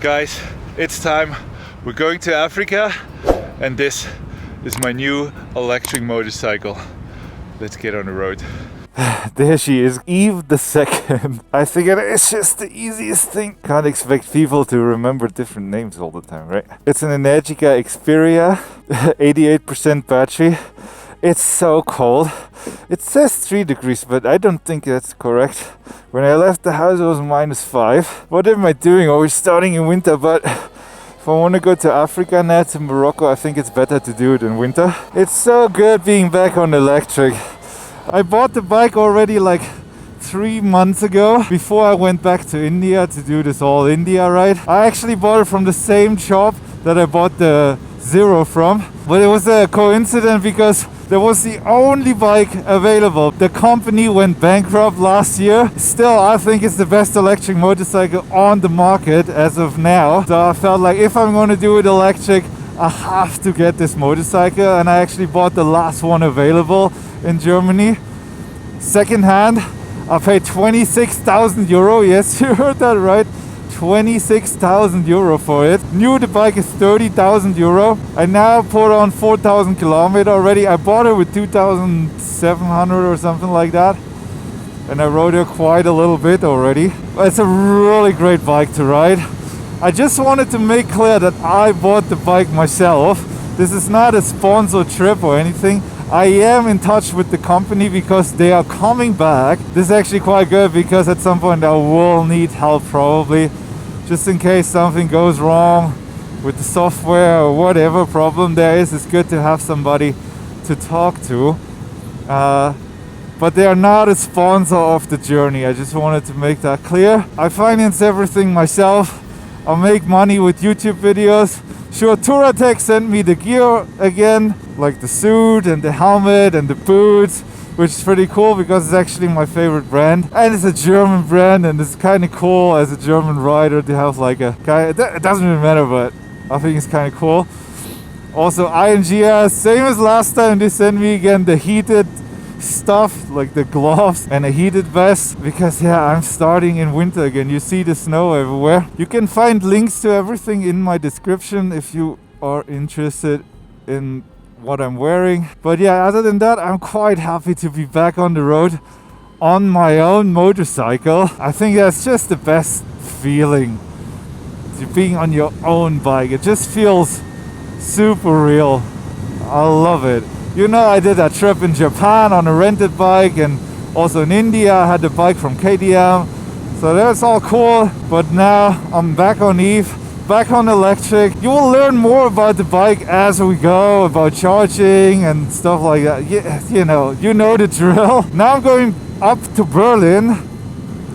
Guys, it's time. We're going to Africa and this is my new electric motorcycle. Let's get on the road. There she is, Eve the second. I figured it's just the easiest thing. Can't expect people to remember different names all the time, right? It's an Energica Experia, 88% battery. It's so cold. It says 3 degrees, but I don't think that's correct. When I left the house it was -5. What am I doing? Oh, we're starting in winter, but if I want to go to Africa now, to Morocco, I think it's better to do it in winter. It's so good being back on electric. I bought the bike already like 3 months ago, before I went back to India to do this all India ride. I actually bought it from the same shop that I bought the Zero from, but it was a coincidence because that was the only bike available. The company went bankrupt last year. Still, I think it's the best electric motorcycle on the market as of now. So I felt like if I'm going to do it electric, I have to get this motorcycle, and I actually bought the last one available in Germany. Second hand, I paid 26,000 euro. Yes, you heard that right. 26,000 euro for it. New the bike is 30,000 euro. I now put on 4,000 kilometers already. I bought it with 2,700 or something like that. And I rode it quite a little bit already. It's a really great bike to ride. I just wanted to make clear that I bought the bike myself. This is not a sponsored trip or anything. I am in touch with the company because they are coming back. This is actually quite good because at some point I will need help probably. Just in case something goes wrong with the software or whatever problem there is, it's good to have somebody to talk to. But they are not a sponsor of the journey. I just wanted to make that clear. I finance everything myself. I make money with YouTube videos. Sure, Touratech sent me the gear again, like the suit and the helmet and the boots, which is pretty cool because it's actually my favorite brand. And it's a German brand, and it's kind of cool as a German rider to have like a guy. It doesn't really matter, but I think it's kind of cool. Also, INGS, same as last time, they sent me again the heated stuff, like the gloves and a heated vest, because yeah, I'm starting in winter again. You see the snow everywhere. You can find links to everything in my description if you are interested in what I'm wearing. But yeah, other than that, I'm quite happy to be back on the road on my own motorcycle. I think that's just the best feeling, to being on your own bike. It just feels super real. I love it. You know, I did a trip in Japan on a rented bike, and also in India I had the bike from KTM. So that's all cool. But now I'm back on Eve, back on electric. You will learn more about the bike as we go, about charging and stuff like that. You know the drill. Now I'm going up to Berlin.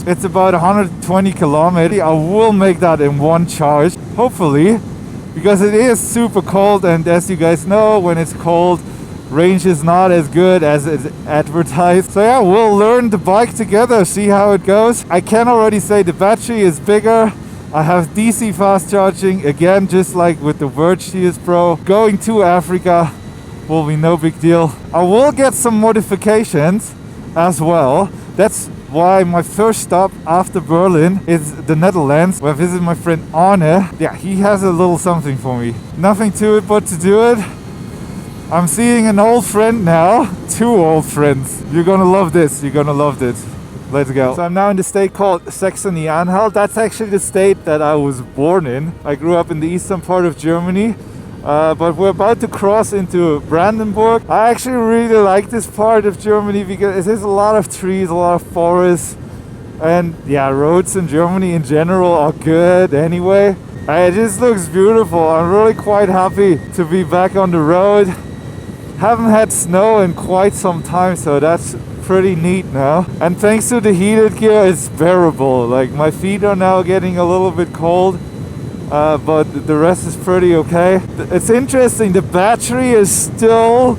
It's about 120 kilometers. I will make that in one charge, hopefully, because it is super cold, and as you guys know, when it's cold, range is not as good as it's advertised. So yeah, we'll learn the bike together, see how it goes. I can already say the battery is bigger. I have DC fast charging, again, just like with the Verge TS Pro. Going to Africa will be no big deal. I will get some modifications as well. That's why my first stop after Berlin is the Netherlands, where I visit my friend Arne. Yeah, he has a little something for me. Nothing to it but to do it. I'm seeing an old friend now, 2 old friends. You're gonna love this, you're gonna love this. Let's go. So I'm now in the state called Saxony-Anhalt. That's actually the state that I was born in. I grew up in the eastern part of Germany, but we're about to cross into Brandenburg. I actually really like this part of Germany because it has a lot of trees, a lot of forests, and yeah, roads in Germany in general are good anyway. It just looks beautiful. I'm really quite happy to be back on the road. Haven't had snow in quite some time, so that's pretty neat now. And thanks to the heated gear, it's bearable. Like, my feet are now getting a little bit cold, but the rest is pretty okay. It's interesting, the battery is still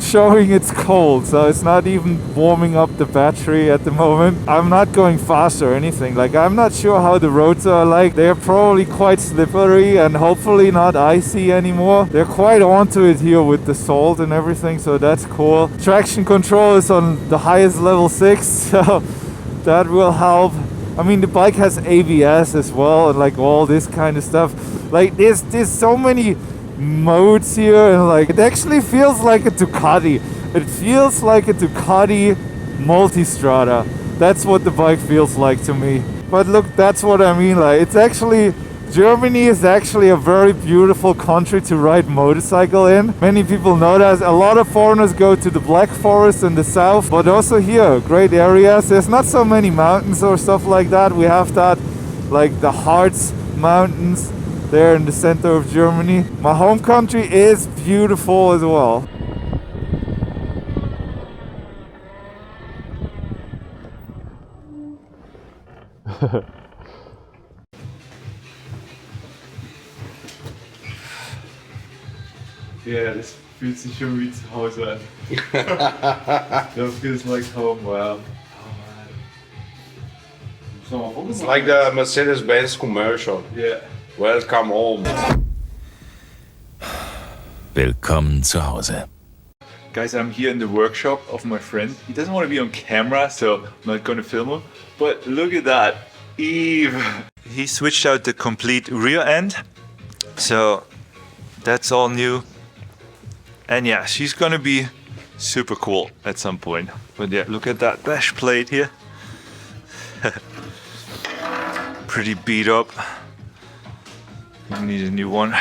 showing it's cold, so it's not even warming up the battery at the moment. I'm not going fast or anything. Like, I'm not sure how the roads are like. They're probably quite slippery and hopefully not icy anymore. They're quite onto it here with the salt and everything, so that's cool. Traction control is on the highest level 6, so that will help. I mean, the bike has ABS as well, and like all this kind of stuff. Like there's so many modes here, and like it actually feels like a Ducati. It feels like a Ducati Multistrada. That's what the bike feels like to me. But look, that's what I mean. Like it's actually, Germany is actually a very beautiful country to ride motorcycle in. Many people know that. A lot of foreigners go to the Black Forest in the south, but also here, great areas. There's not so many mountains or stuff like that. We have that, like the Harz Mountains there in the center of Germany. My home country is beautiful as well. Yeah, das fühlt sich schon wie zu Hause an. That feels like home, wow. Oh man. It's like the Mercedes-Benz commercial. Yeah. Welcome home. Willkommen zu Hause. Guys, I'm here in the workshop of my friend. He doesn't want to be on camera, so I'm not going to film him. But look at that, Eve. He switched out the complete rear end, so that's all new. And yeah, she's gonna be super cool at some point. But yeah, look at that dash plate here. Pretty beat up. I need a new one.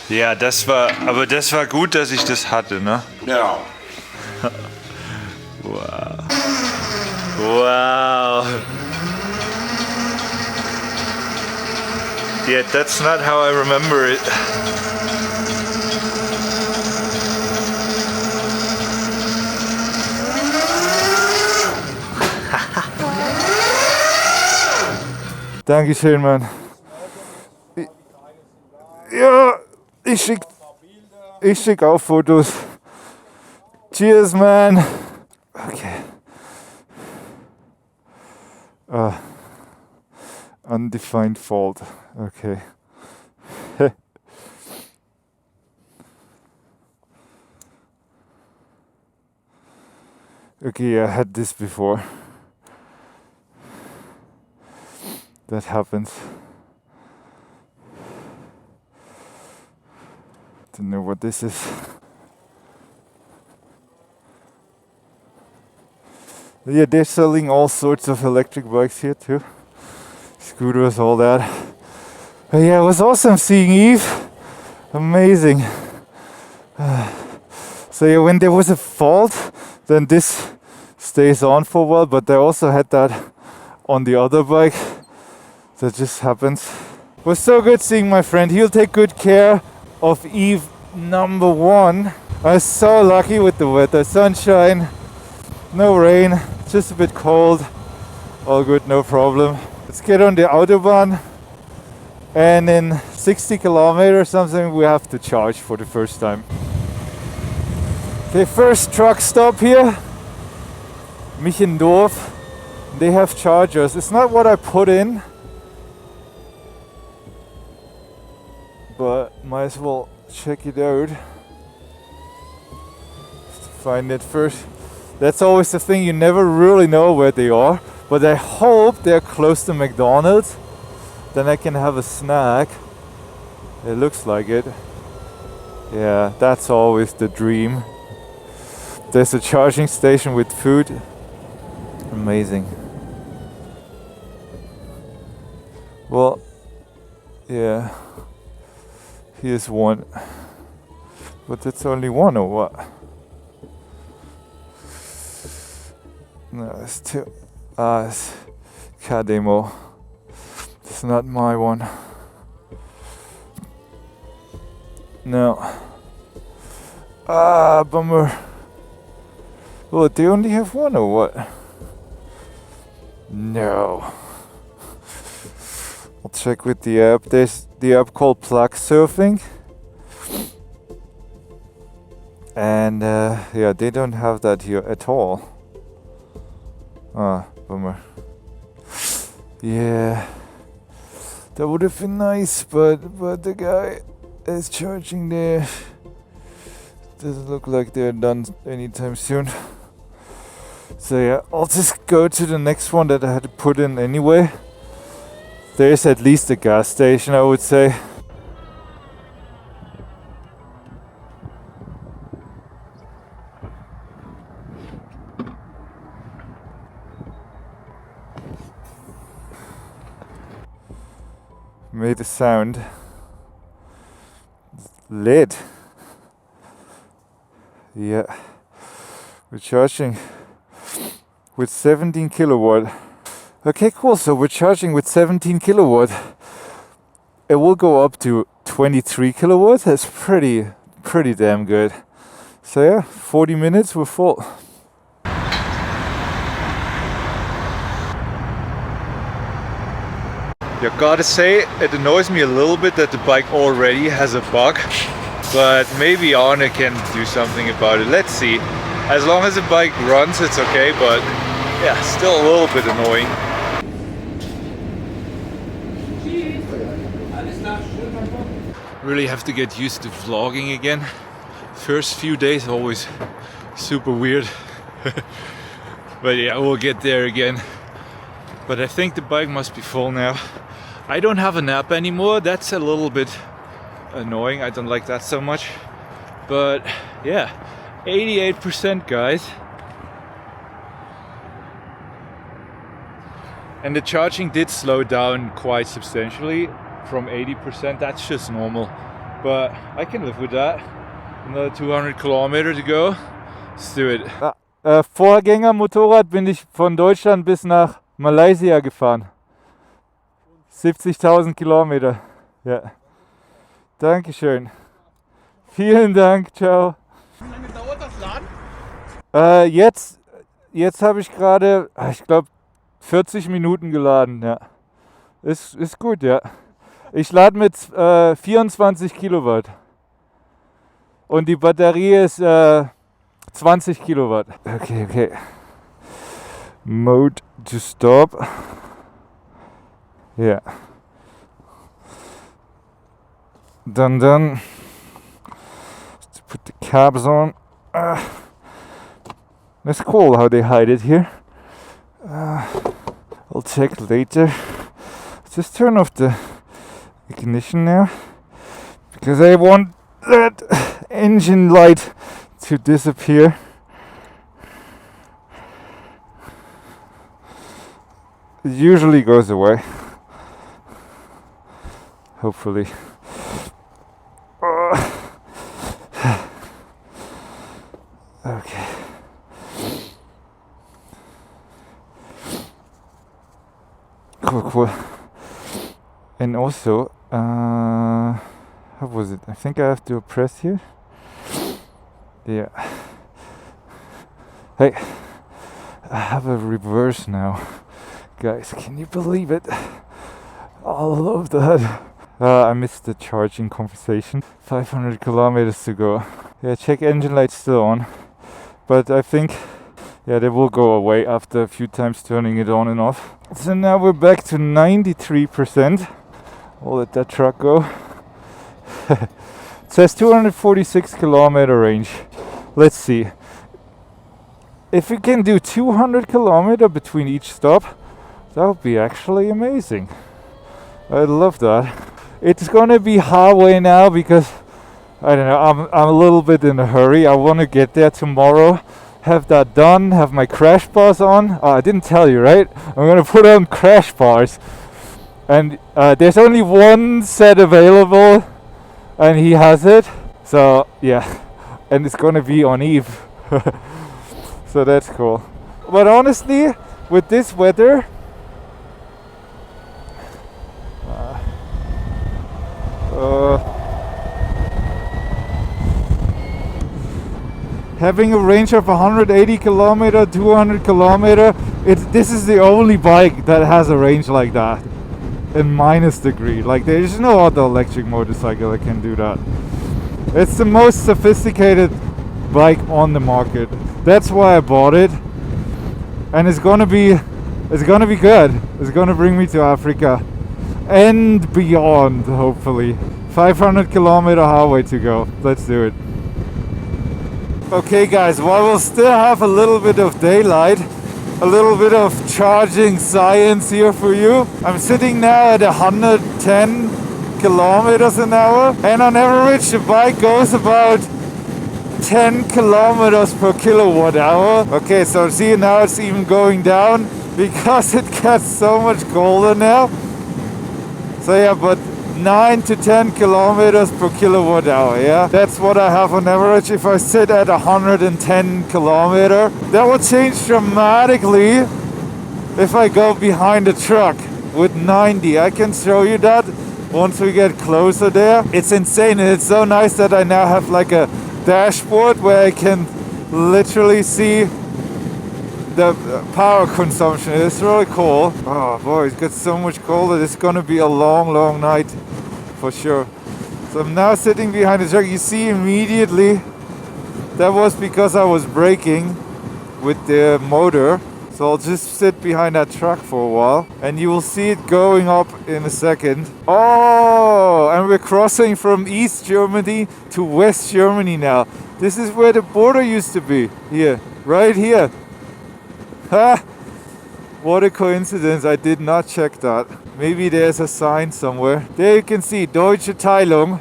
Ja, aber das war gut, dass ich das hatte, ne? Ja. Wow. Wow. Yeah, that's not how I remember it. Dankeschön, Mann. Ja, ich schick auch Fotos. Cheers, man. Okay. Undefined fault. Okay. Okay, I had this before. That happens. Don't know what this is. Yeah, they're selling all sorts of electric bikes here too. Scooters, all that. But yeah, it was awesome seeing Eve. Amazing. So yeah, when there was a fault, then this stays on for a while, but they also had that on the other bike. That just happens. It was so good seeing my friend. He'll take good care of Eve number one. I was so lucky with the weather. Sunshine, no rain, just a bit cold. All good, no problem. Let's get on the Autobahn, and in 60 kilometers or something we have to charge for the first time. Okay, first truck stop here. Michendorf. They have chargers. It's not what I put in, but might as well check it out. Just to find it first. That's always the thing, you never really know where they are. But I hope they're close to McDonald's. Then I can have a snack. It looks like it. Yeah, that's always the dream. There's a charging station with food. Amazing. Well, yeah. Here's one. But it's only one or what? No, it's two. It's Cademo. It's not my one. No. Bummer. Well, they only have one or what? No. I'll check with the app. There's the app called Plug Surfing. And yeah, they don't have that here at all. Bummer. Yeah, that would have been nice, but the guy is charging there. Doesn't look like they're done anytime soon. So yeah, I'll just go to the next one that I had to put in anyway. There's at least a gas station, I would say. Made a sound. Lead. Yeah. We're charging with 17 kilowatt. Okay, cool. So we're charging with 17 kilowatt. It will go up to 23 kilowatt. That's pretty damn good. So yeah, 40 minutes, we're full. You gotta say, it annoys me a little bit that the bike already has a bug, but maybe Arne can do something about it. Let's see. As long as the bike runs, it's okay, but yeah, still a little bit annoying. Really have to get used to vlogging again. First few days always super weird. But yeah, we'll get there again. But I think the bike must be full now. I don't have an app anymore. That's a little bit annoying. I don't like that so much. But yeah, 88% guys. And the charging did slow down quite substantially from 80%. That's just normal. But I can live with that. Another 200 kilometers to go. Let's do it. Vorgängermotorrad bin ich von Deutschland bis nach Malaysia gefahren. 70.000 Kilometer. Ja. Dankeschön. Vielen Dank. Ciao. Wie lange dauert das Laden? Jetzt habe ich gerade, ich glaube, 40 Minuten geladen. Ja. Ist gut, ja. Ich lade mit 24 Kilowatt. Und die Batterie ist 20 Kilowatt. Okay. Mode to stop. Yeah. Done. To put the cabs on. That's cool how they hide it here. I'll check later. Just turn off the ignition now, because I want that engine light to disappear. It usually goes away. Hopefully. Okay. Cool. And also, how was it? I think I have to press here. Yeah. Hey, I have a reverse now. Guys, can you believe it? I love that. I missed the charging conversation. 500 kilometers to go. Yeah, check engine light still on. But I think, yeah, they will go away after a few times turning it on and off. So now we're back to 93%. I'll let that truck go. It says 246 kilometer range. Let's see. If we can do 200 kilometer between each stop, that would be actually amazing. I love that. It's gonna be highway now because I don't know, I'm a little bit in a hurry. I want to get there tomorrow, have that done, have my crash bars on. I didn't tell you, right? I'm gonna put on crash bars, and there's only one set available, and he has it. So yeah, and it's gonna be on Eve. So that's cool. But honestly, with this weather, having a range of 180 kilometer, 200 kilometer, this is the only bike that has a range like that in -degree. Like, there's no other electric motorcycle that can do that. It's the most sophisticated bike on the market. That's why I bought it, and it's gonna be good. It's gonna bring me to Africa and beyond, hopefully. 500 kilometer highway to go. Let's do it. Okay guys, while we'll still have a little bit of daylight, a little bit of charging science here for you. I'm sitting now at 110 kilometers an hour, and on average the bike goes about 10 kilometers per kilowatt hour. Okay, so see now it's even going down because it gets so much colder now. So yeah, but 9 to 10 kilometers per kilowatt hour, yeah? That's what I have on average if I sit at 110 kilometer. That will change dramatically if I go behind a truck with 90. I can show you that once we get closer there. It's insane, and it's so nice that I now have like a dashboard where I can literally see the power consumption. It's really cool. Oh boy, it gets so much colder. It's gonna be a long night for sure. So I'm now sitting behind the truck. You see immediately that was because I was braking with the motor. So I'll just sit behind that truck for a while and you will see it going up in a second. Oh, and we're crossing from East Germany to West Germany now. This is where the border used to be. Here, right here. Ha! What a coincidence, I did not check that. Maybe there's a sign somewhere. There you can see Deutsche Teilung.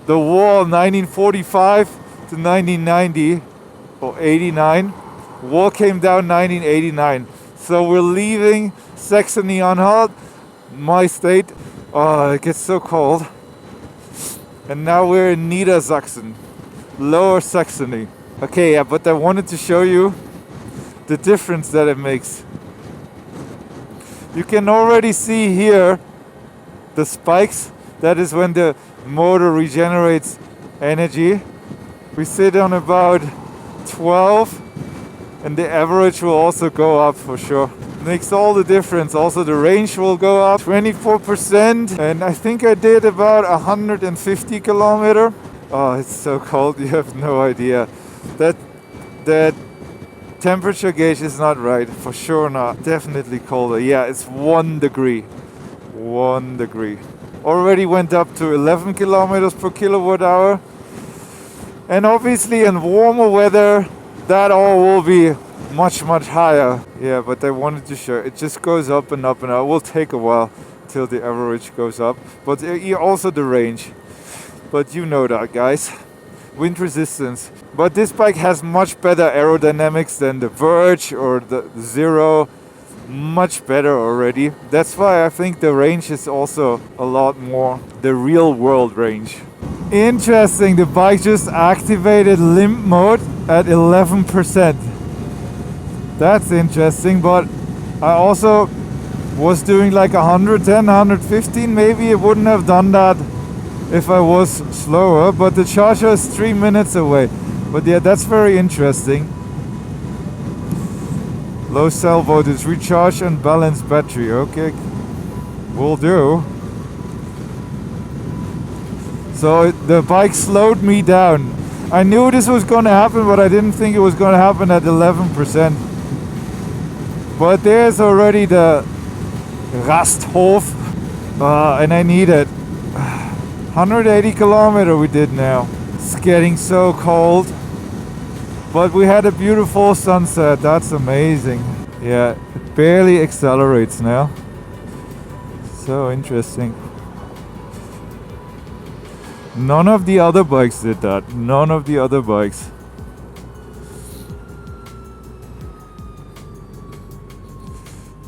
The wall 1945 to 1990 or 89. Wall came down 1989. So we're leaving Saxony-Anhalt, my state. Oh, it gets so cold. And now we're in Niedersachsen, Lower Saxony. Okay, yeah, but I wanted to show you the difference that it makes. You can already see here the spikes. That is when the motor regenerates energy. We sit on about 12 and the average will also go up for sure. Makes all the difference. Also the range will go up 24%, and I think I did about 150 kilometer. Oh, it's so cold, you have no idea. That temperature gauge is not right, for sure not. Definitely colder. Yeah, it's 1 degree. 1 degree. Already went up to 11 kilometers per kilowatt hour. And obviously in warmer weather, that all will be much higher. Yeah, but I wanted to show, it just goes up and up and up. It will take a while till the average goes up. But also the range. But you know that, guys. Wind resistance. But this bike has much better aerodynamics than the Verge or the Zero. Much better already. That's why I think the range is also a lot more the real world range. Interesting, the bike just activated limp mode at 11%. That's interesting, but I also was doing like 110, 115. Maybe it wouldn't have done that if I was slower, but the charger is 3 minutes away. But yeah, that's very interesting. Low cell voltage, recharge and balance battery. Okay, will do. So the bike slowed me down. I knew this was going to happen, but I didn't think it was going to happen at 11%. But there's already the Rasthof, and I need it. 180 kilometer we did now. It's getting so cold. But we had a beautiful sunset. That's amazing. Yeah, it barely accelerates now. So interesting. None of the other bikes did that. None of the other bikes.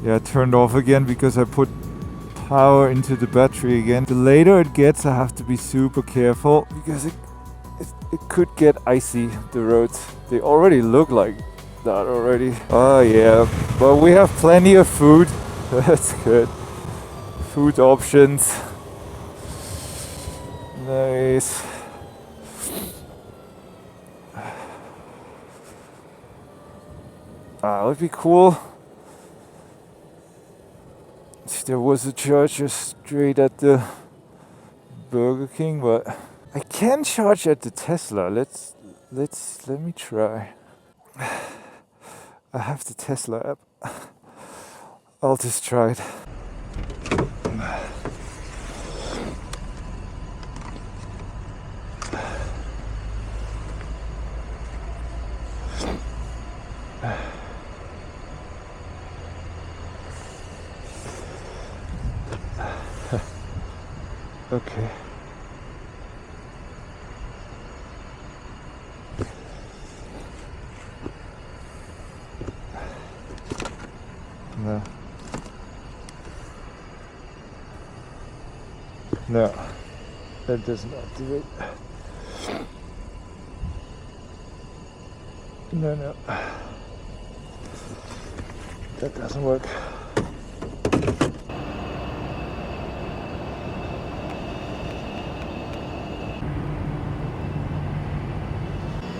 Yeah, it turned off again because I put power into the battery again. The later it gets, I have to be super careful because it could get icy, the roads. They already look like that already. Oh yeah, but we have plenty of food. That's good. Food options. Nice. It would be cool if there was a charger straight at the Burger King, but I can charge at the Tesla. Let me try. I have the Tesla app. I'll just try it. Okay. No. No. That does not do it. No. That doesn't work.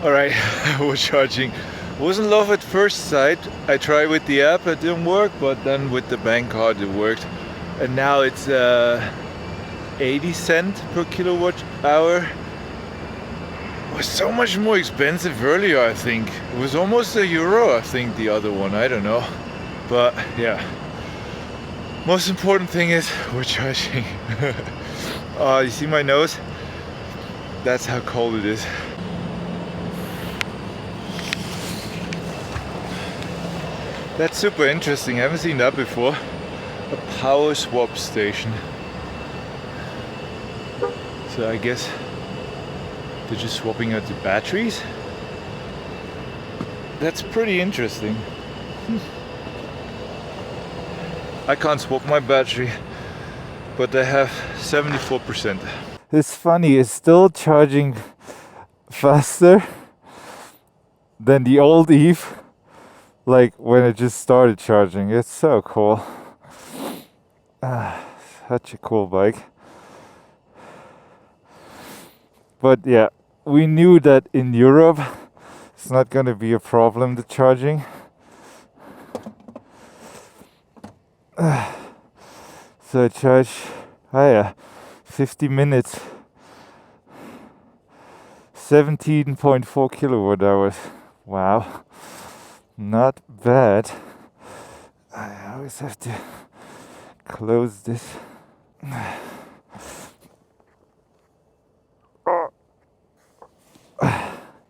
Alright, we're charging. Wasn't love at first sight. I tried with the app, it didn't work, but then with the bank card it worked. And now it's 80 cents per kilowatt hour. It was so much more expensive earlier, I think. It was almost €1, I think, the other one, I don't know. But yeah, most important thing is we're charging. You see my nose? That's how cold it is. That's super interesting, I haven't seen that before. A power swap station. So I guess they're just swapping out the batteries. That's pretty interesting. I can't swap my battery, but I have 74%. It's funny, it's still charging faster than the old Eve. Like when it just started charging. It's so cool. Such a cool bike. But yeah, we knew that in Europe it's not going to be a problem, the charging. So I charge 50 minutes, 17.4 kilowatt hours. Wow. Not bad. I always have to close this.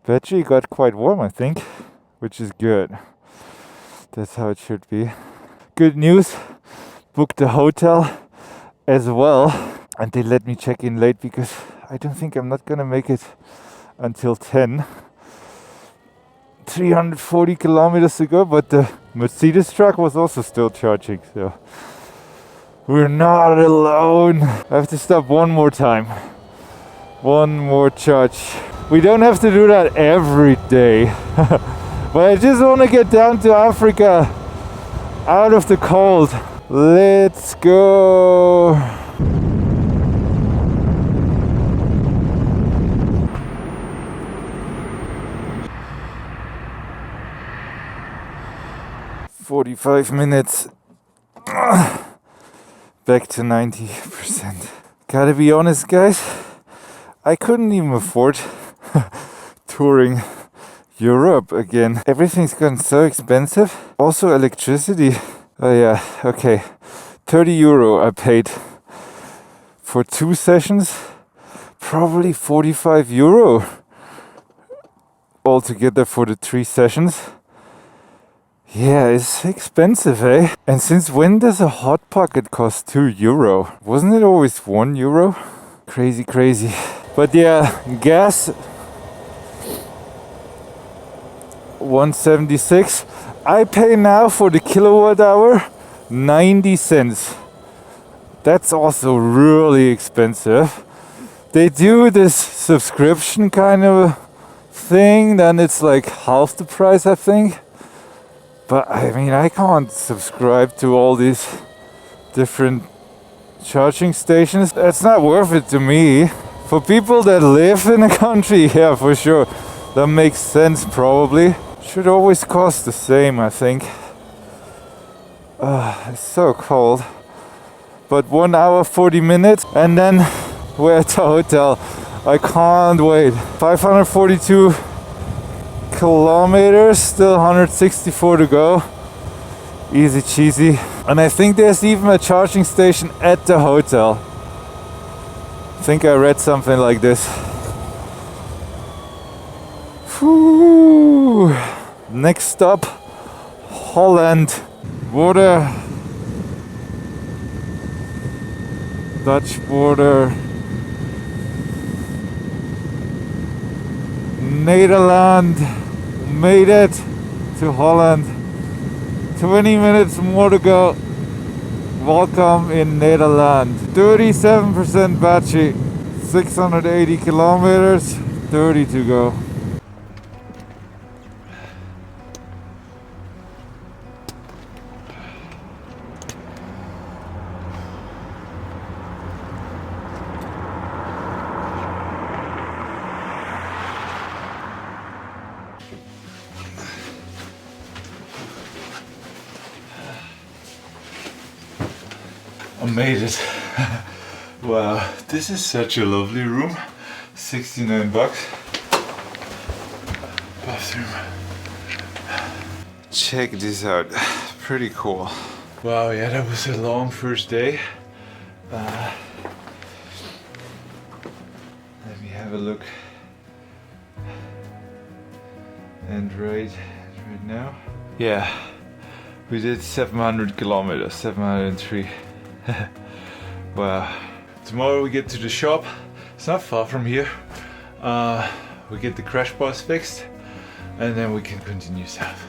Battery got quite warm, I think, which is good. That's how it should be. Good news, booked a hotel as well, and they let me check in late because I don't think I'm not gonna make it until 10. 340 kilometers to go, but the Mercedes truck was also still charging, so we're not alone. I have to stop one more time. One more charge. We don't have to do that every day. But I just want to get down to Africa, out of the cold. Let's go. "45 minutes, back to 90%. Gotta be honest, guys, I couldn't even afford touring Europe again. Everything's gotten so expensive. Also electricity. Oh yeah, okay. €30 I paid for 2 sessions. Probably €45 altogether for the 3 sessions. Yeah, it's expensive, eh? And since when does a hot pocket cost €2? Wasn't it always €1? Crazy, crazy. But yeah, gas 176. I pay now for the kilowatt hour 90 cents. That's also really expensive. They do this subscription kind of thing, then it's like half the price, I think. But I mean, I can't subscribe to all these different charging stations. That's not worth it to me. For people that live in a country, yeah, for sure. That makes sense, probably. Should always cost the same, I think. It's so cold. But 1 hour, 40 minutes, and then we're at the hotel. I can't wait. 542 kilometers, still 164 to go. Easy cheesy. And I think there's even a charging station at the hotel. I think I read something like this. Whew. Next stop, Holland. Border. Dutch border. Nederland. Made it to Holland. 20 minutes more to go. Welcome in Nederland. 37% battery. 680 kilometers. 30 to go. I made it. Wow, this is such a lovely room. 69 bucks. Bathroom. Check this out. Pretty cool. Wow, yeah, that was a long first day. Let me have a look. And right now. Yeah, we did 700 kilometers, 703. Wow. Tomorrow we get to the shop. It's not far from here. We get the crash bars fixed and then we can continue south.